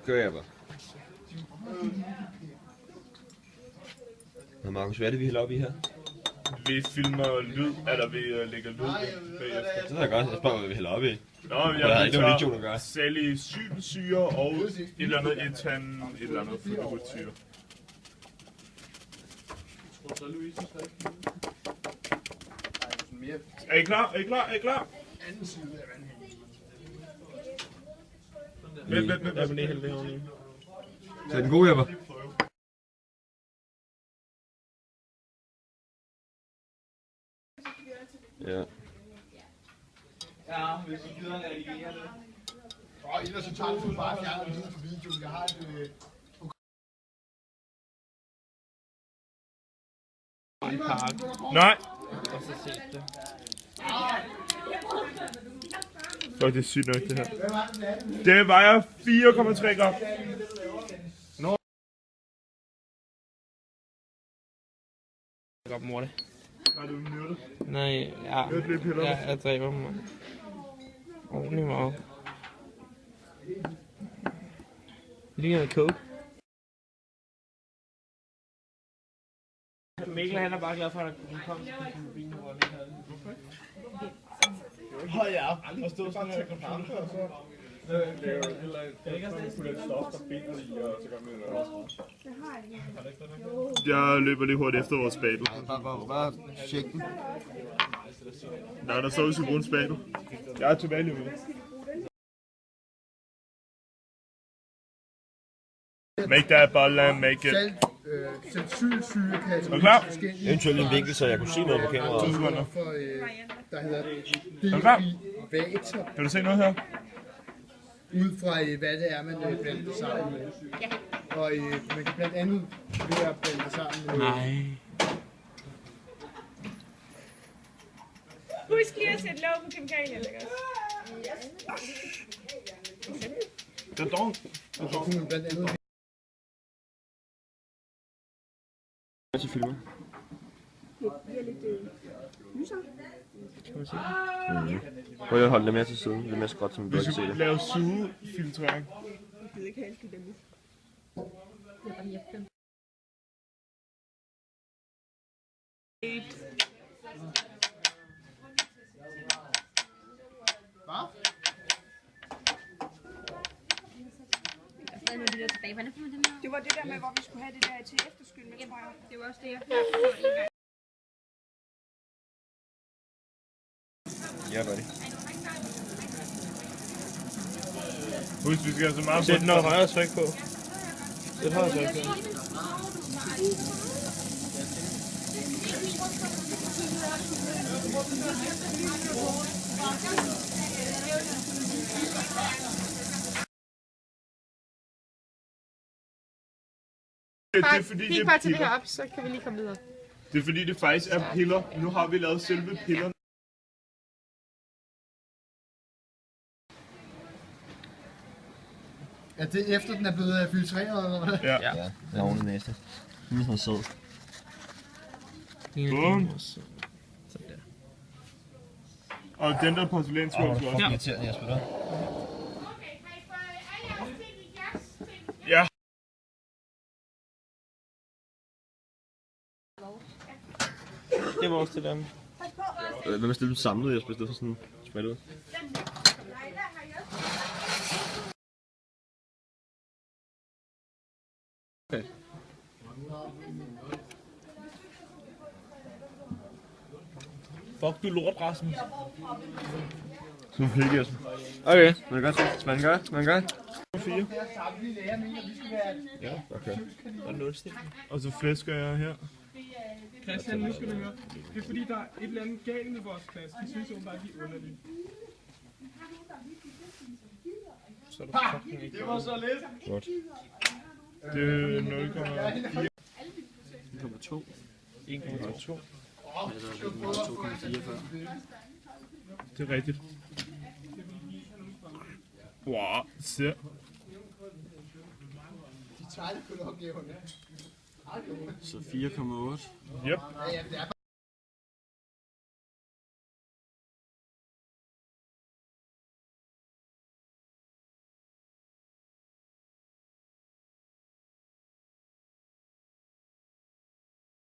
kører jeg bare. Nå, Markus, hvad er det, vi hælder op i her? Vi filmer lyd, eller vi lægger lyd bagefter. Det er da godt, jeg spørger, hvad vi hælder op i. Nå, jeg tager salicylsyre og et eller andet etan, et eller andet fluorsyre. Er I klar? Er I klar? Er I klar? Vent. Jeg vil lige hælde det oveni. Så er den god, Jeppe? Ja. Ja, hvis I gider redigere det. Ellers så tager du bare fjernet lyden på videoen. Jeg har et... Nej! Og så se det. Fuck, det er sygt nok, det her. Det vejer 4,3 gram. Godt mor det. Nej, du er myrdet. Nej, jeg dræber mig. Ordentlig meget. Lige noget coke. Mikkel han er bare glad for, at han kom til bilen, hvor vi havde den. Hold ja, og stod sådan her computer, og så... Jeg løber lige hurtigt efter vores spabel. Bare tjek den. Nej, der står, hvis vi bruger en spabel. Jeg er tilbage lige ude. Make that ball and make it. Salsylsyre kan Er du klar? Eventuelt en vinkel, så jeg kunne se noget på kameraet. 2 sekunder. der hedder Er du klar? derivator, Kan du se noget her? ud fra hvad det er, man blander sammen med. Og man kan blandt andet ved at blande det sammen med... Nej. Husk lige at sætte låg på kemikalier, ikke også? Det er dog. Og så kunne man blandt andet... Hvad til filmer? Prøv at holde det mere til siden. Det er mere skråt, som du Vi kan se skal det. lave sugefiltrering. Det var det der med, hvor vi skulle have det der til efterskyld med, tror jeg. Det var også det, jeg Ja, buddy. Husk, vi skal have så meget Sæt noget højere tryk på. Sæt højere tryk på. Det er fordi, det Kig er bare til det piller. her op, så kan vi lige komme videre. Det er fordi, det faktisk er piller. Nu har vi lavet selve pillerne. Er det efter, den er blevet filtreret, eller hvad? Ja. Ja, det er ordentligt næste. Det er sådan sød. Bum. Sådan der. Og den der porcelænsskål skal også. Irriterende, Jesper, der. Ja. Det var også til dem. Hvad med at stille dem samlet, Jesper, i stedet for sådan spredt ud? Okay. Fuck, du lort, Rasmus. Så hygge, Jesper. Okay. Skal man godt? Skal man godt? Skal man godt? 4. Ja, okay. Og nulstil. Og så flæsker jeg her. Christian, nu skal du høre. Det er fordi, der er et eller andet galt med vores klasse. De synes åbenbart, de er underlige. Så er du fucking ikke. Det var så lidt. Godt. Det er 0,4. 1,2. 1,2. Det er rigtigt. Wow, se. De tager det kun opgaverne. Så 4,8. Yep. Ja, det er